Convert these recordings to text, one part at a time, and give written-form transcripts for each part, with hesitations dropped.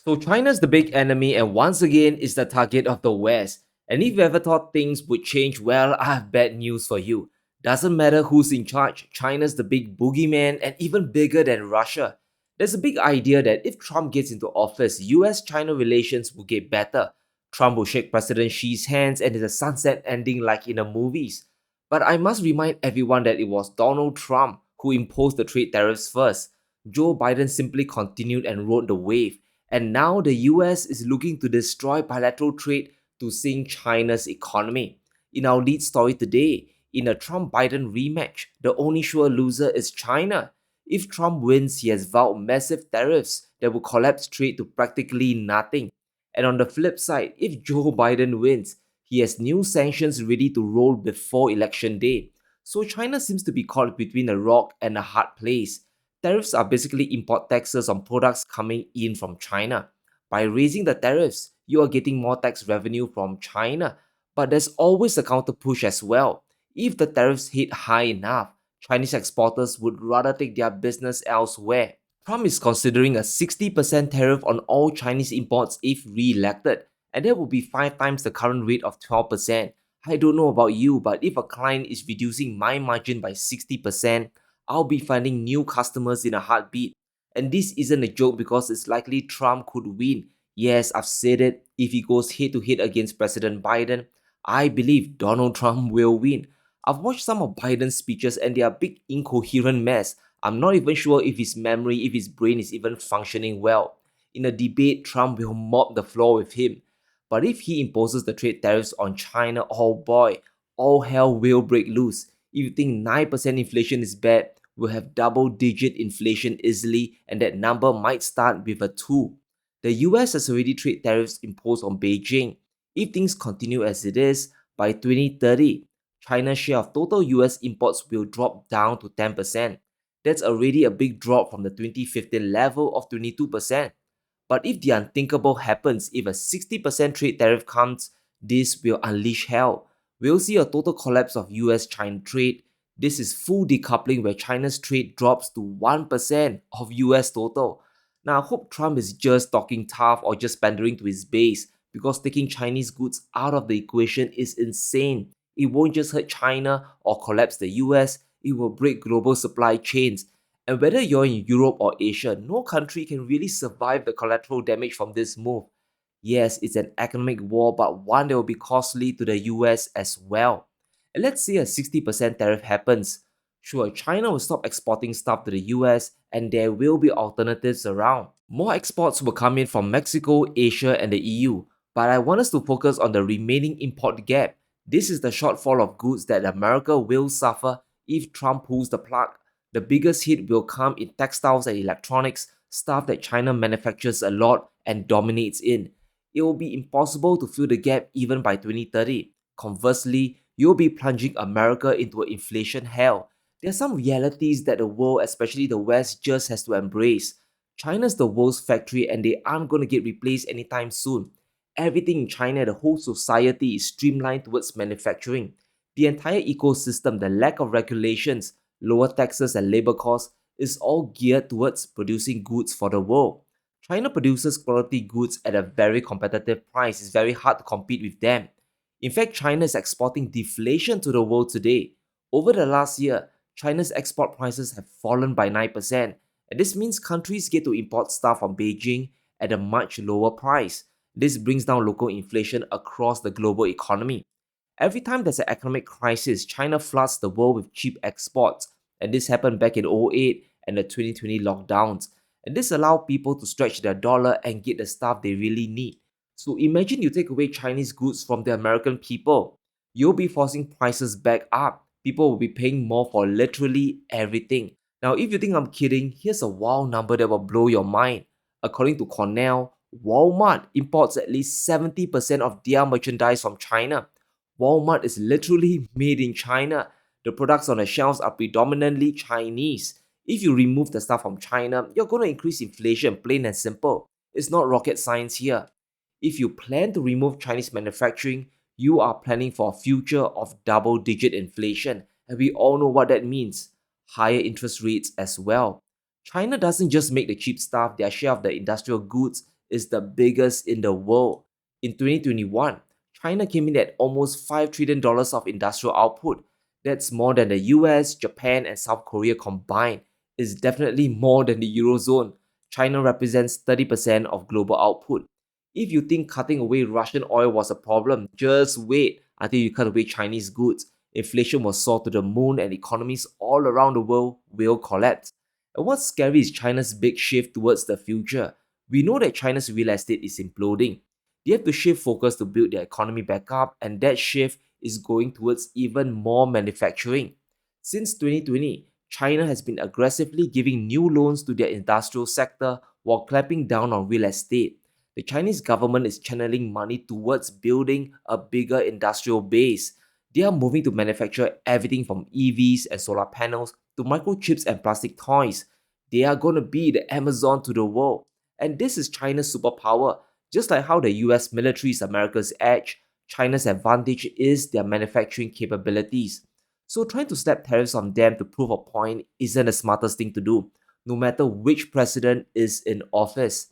So China's the big enemy and once again is the target of the West. And if you ever thought things would change, well, I have bad news for you. Doesn't matter who's in charge, China's the big boogeyman and even bigger than Russia. There's a big idea that if Trump gets into office, US-China relations will get better. Trump will shake President Xi's hands and it's a sunset ending like in the movies. But I must remind everyone that it was Donald Trump who imposed the trade tariffs first. Joe Biden simply continued and rode the wave. And now the US is looking to destroy bilateral trade to sink China's economy. In our lead story today, in a Trump Biden rematch, the only sure loser is China. If Trump wins, he has vowed massive tariffs that will collapse trade to practically nothing. And on the flip side, if Joe Biden wins, he has new sanctions ready to roll before election day. So China seems to be caught between a rock and a hard place. Tariffs are basically import taxes on products coming in from China. By raising the tariffs, you are getting more tax revenue from China. But there's always a counter push as well. If the tariffs hit high enough, Chinese exporters would rather take their business elsewhere. Trump is considering a 60% tariff on all Chinese imports if re-elected, and that would be 5 times the current rate of 12%. I don't know about you, but if a client is reducing my margin by 60%, I'll be finding new customers in a heartbeat. And this isn't a joke because it's likely Trump could win. Yes, I've said it. If he goes head to head against President Biden, I believe Donald Trump will win. I've watched some of Biden's speeches and they are a big incoherent mess. I'm not even sure if his memory, if his brain is even functioning well. In a debate, Trump will mop the floor with him. But if he imposes the trade tariffs on China, oh boy, all hell will break loose. If you think 9% inflation is bad, we'll have double-digit inflation easily, and that number might start with a 2. The US has already trade tariffs imposed on Beijing. If things continue as it is, by 2030, China's share of total US imports will drop down to 10%. That's already a big drop from the 2015 level of 22%. But if the unthinkable happens, if a 60% trade tariff comes, this will unleash hell. We'll see a total collapse of US-China trade. This is full decoupling where China's trade drops to 1% of US total. Now, I hope Trump is just talking tough or just pandering to his base because taking Chinese goods out of the equation is insane. It won't just hurt China or collapse the US, it will break global supply chains. And whether you're in Europe or Asia, no country can really survive the collateral damage from this move. Yes, it's an economic war, but one that will be costly to the US as well. And let's say a 60% tariff happens. Sure, China will stop exporting stuff to the US and there will be alternatives around. More exports will come in from Mexico, Asia, and the EU. But I want us to focus on the remaining import gap. This is the shortfall of goods that America will suffer if Trump pulls the plug. The biggest hit will come in textiles and electronics, stuff that China manufactures a lot and dominates in. It will be impossible to fill the gap even by 2030. Conversely, you'll be plunging America into an inflation hell. There are some realities that the world, especially the West, just has to embrace. China's the world's factory and they aren't going to get replaced anytime soon. Everything in China, the whole society is streamlined towards manufacturing. The entire ecosystem, the lack of regulations, lower taxes and labor costs is all geared towards producing goods for the world. China produces quality goods at a very competitive price. It's very hard to compete with them. In fact, China is exporting deflation to the world today. Over the last year, China's export prices have fallen by 9%, and this means countries get to import stuff from Beijing at a much lower price. This brings down local inflation across the global economy. Every time there's an economic crisis, China floods the world with cheap exports, and this happened back in 2008 and the 2020 lockdowns. And this allowed people to stretch their dollar and get the stuff they really need. So imagine you take away Chinese goods from the American people. You'll be forcing prices back up. People will be paying more for literally everything. Now, if you think I'm kidding, here's a wild number that will blow your mind. According to Cornell, Walmart imports at least 70% of their merchandise from China. Walmart is literally made in China. The products on the shelves are predominantly Chinese. If you remove the stuff from China, you're going to increase inflation, plain and simple. It's not rocket science here. If you plan to remove Chinese manufacturing, you are planning for a future of double-digit inflation, and we all know what that means. Higher interest rates as well. China doesn't just make the cheap stuff, their share of the industrial goods is the biggest in the world. In 2021, China came in at almost $5 trillion of industrial output. That's more than the US, Japan, and South Korea combined. It's definitely more than the Eurozone. China represents 30% of global output. If you think cutting away Russian oil was a problem, just wait until you cut away Chinese goods. Inflation will soar to the moon and economies all around the world will collapse. And what's scary is China's big shift towards the future. We know that China's real estate is imploding. They have to shift focus to build their economy back up, and that shift is going towards even more manufacturing. Since 2020, China has been aggressively giving new loans to their industrial sector while clamping down on real estate. The Chinese government is channeling money towards building a bigger industrial base. They are moving to manufacture everything from EVs and solar panels to microchips and plastic toys. They are going to be the Amazon to the world. And this is China's superpower. Just like how the US military is America's edge, China's advantage is their manufacturing capabilities. So trying to slap tariffs on them to prove a point isn't the smartest thing to do, no matter which president is in office.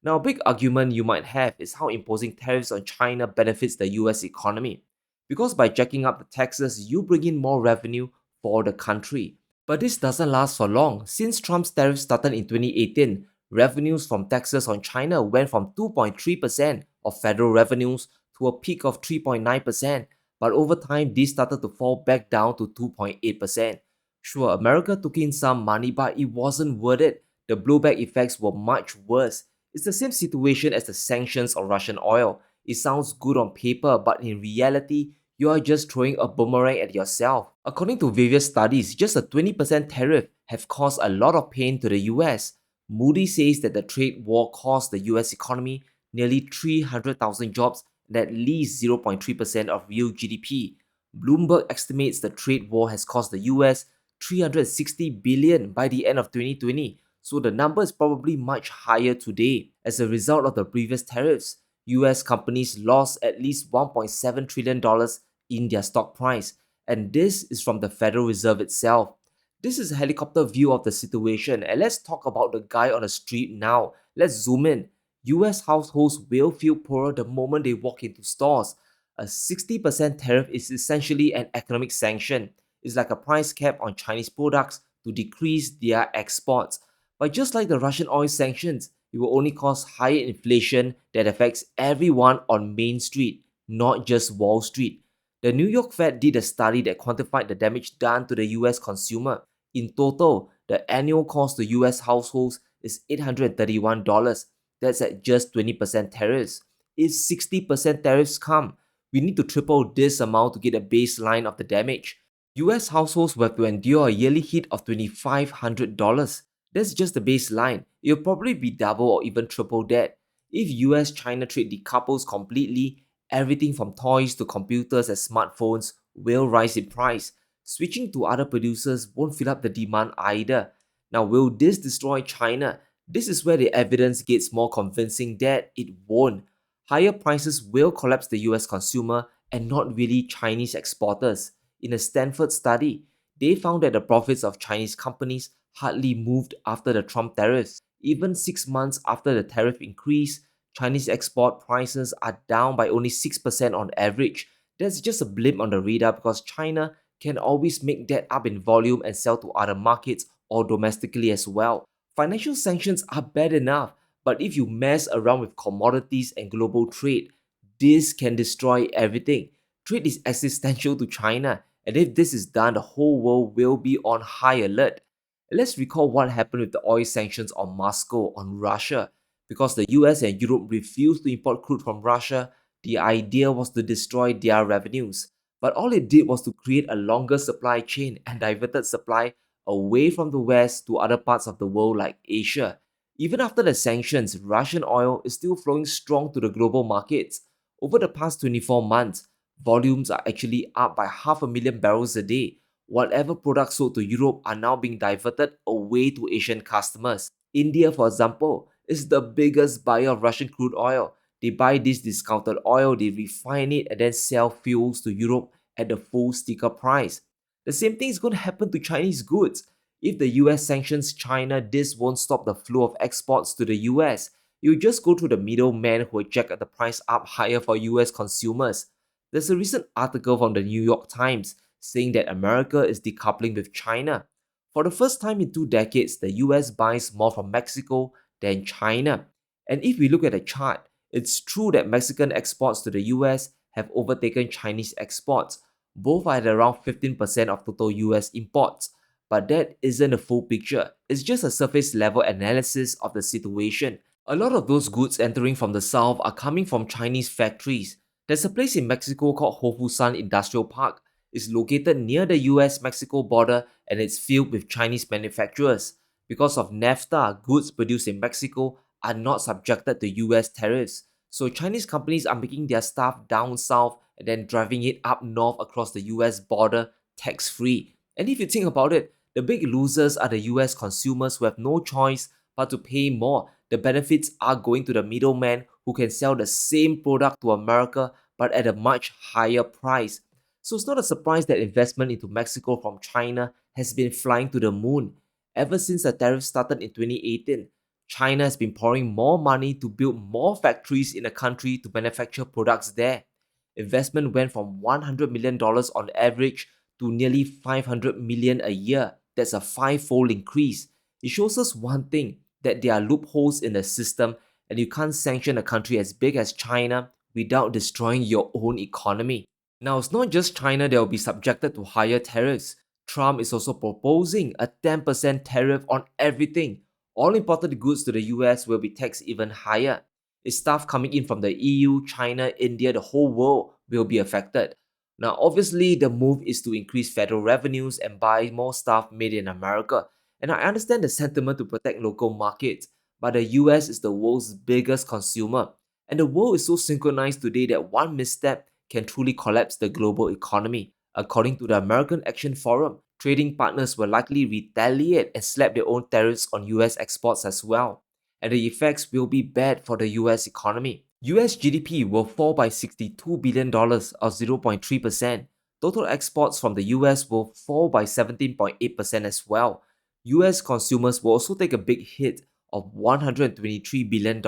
Now, a big argument you might have is how imposing tariffs on China benefits the US economy. Because by jacking up the taxes, you bring in more revenue for the country. But this doesn't last for long. Since Trump's tariffs started in 2018, revenues from taxes on China went from 2.3% of federal revenues to a peak of 3.9%. But over time, this started to fall back down to 2.8%. Sure, America took in some money, but it wasn't worth it. The blowback effects were much worse. It's the same situation as the sanctions on Russian oil. It sounds good on paper, but in reality, you are just throwing a boomerang at yourself. According to various studies, just a 20% tariff have caused a lot of pain to the US. Moody says that the trade war cost the US economy nearly 300,000 jobs and at least 0.3% of real GDP. Bloomberg estimates the trade war has cost the US 360 billion by the end of 2020, so the number is probably much higher today. As a result of the previous tariffs, US companies lost at least $1.7 trillion in their stock price, and this is from the Federal Reserve itself. This is a helicopter view of the situation, and let's talk about the guy on the street now. Let's zoom in. US households will feel poorer the moment they walk into stores. A 60% tariff is essentially an economic sanction. It's like a price cap on Chinese products to decrease their exports. But just like the Russian oil sanctions, it will only cause higher inflation that affects everyone on Main Street, not just Wall Street. The New York Fed did a study that quantified the damage done to the US consumer. In total, the annual cost to US households is $831. That's at just 20% tariffs. If 60% tariffs come, we need to triple this amount to get a baseline of the damage. US households will have to endure a yearly hit of $2,500. That's just the baseline. It'll probably be double or even triple that. If US China trade decouples completely, everything from toys to computers and smartphones will rise in price. Switching to other producers won't fill up the demand either. Now, will this destroy China? This is where the evidence gets more convincing that it won't. Higher prices will collapse the US consumer and not really Chinese exporters. In a Stanford study, they found that the profits of Chinese companies hardly moved after the Trump tariffs. Even 6 months after the tariff increase, Chinese export prices are down by only 6% on average. That's just a blip on the radar because China can always make that up in volume and sell to other markets or domestically as well. Financial sanctions are bad enough, but if you mess around with commodities and global trade, this can destroy everything. Trade is existential to China, and if this is done, the whole world will be on high alert. Let's recall what happened with the oil sanctions on Moscow on Russia. Because the US and Europe refused to import crude from Russia, the idea was to destroy their revenues. But all it did was to create a longer supply chain and diverted supply away from the West to other parts of the world like Asia. Even after the sanctions, Russian oil is still flowing strong to the global markets. Over the past 24 months, volumes are actually up by 500,000 barrels a day. Whatever products sold to Europe are now being diverted away to Asian customers. India, for example, is the biggest buyer of Russian crude oil. They buy this discounted oil, they refine it, and then sell fuels to Europe at the full sticker price. The same thing is going to happen to Chinese goods. If the US sanctions China, this won't stop the flow of exports to the US. You just go through the middleman who will jack the price up higher for US consumers. There's a recent article from the New York Times saying that America is decoupling with China. For the first time in 2 decades, the US buys more from Mexico than China. And if we look at the chart, it's true that Mexican exports to the US have overtaken Chinese exports. Both are at around 15% of total US imports. But that isn't a full picture, it's just a surface level analysis of the situation. A lot of those goods entering from the south are coming from Chinese factories. There's a place in Mexico called Hofusan Industrial Park. It's located near the US-Mexico border and it's filled with Chinese manufacturers. Because of NAFTA, goods produced in Mexico are not subjected to US tariffs. So Chinese companies are making their stuff down south and then driving it up north across the US border tax-free. And if you think about it, the big losers are the US consumers who have no choice but to pay more. The benefits are going to the middleman who can sell the same product to America but at a much higher price. So it's not a surprise that investment into Mexico from China has been flying to the moon. Ever since the tariffs started in 2018, China has been pouring more money to build more factories in the country to manufacture products there. Investment went from $100 million on average to nearly $500 million a year. That's a five-fold increase. It shows us one thing, that there are loopholes in the system and you can't sanction a country as big as China without destroying your own economy. Now, it's not just China that will be subjected to higher tariffs. Trump is also proposing a 10% tariff on everything. All imported goods to the US will be taxed even higher. It's stuff coming in from the EU, China, India, the whole world will be affected. Now, obviously, the move is to increase federal revenues and buy more stuff made in America. And I understand the sentiment to protect local markets, but the US is the world's biggest consumer. And the world is so synchronized today that one misstep can truly collapse the global economy. According to the American Action Forum, trading partners will likely retaliate and slap their own tariffs on US exports as well. And the effects will be bad for the US economy. US GDP will fall by $62 billion or 0.3%. Total exports from the US will fall by 17.8% as well. US consumers will also take a big hit of $123 billion.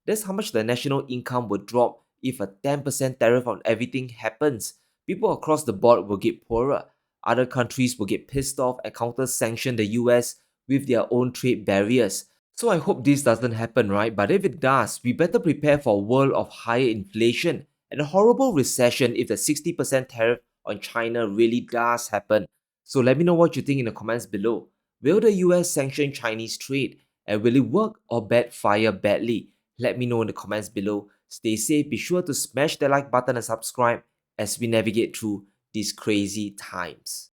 That's how much the national income will drop if a 10% tariff on everything happens. People across the board will get poorer. Other countries will get pissed off and counter sanction the US with their own trade barriers. So I hope this doesn't happen, right? But if it does, we better prepare for a world of higher inflation and a horrible recession if the 60% tariff on China really does happen. So let me know what you think in the comments below. Will the US sanction Chinese trade? And will it work or backfire badly? Let me know in the comments below. Stay safe, be sure to smash the like button and subscribe as we navigate through these crazy times.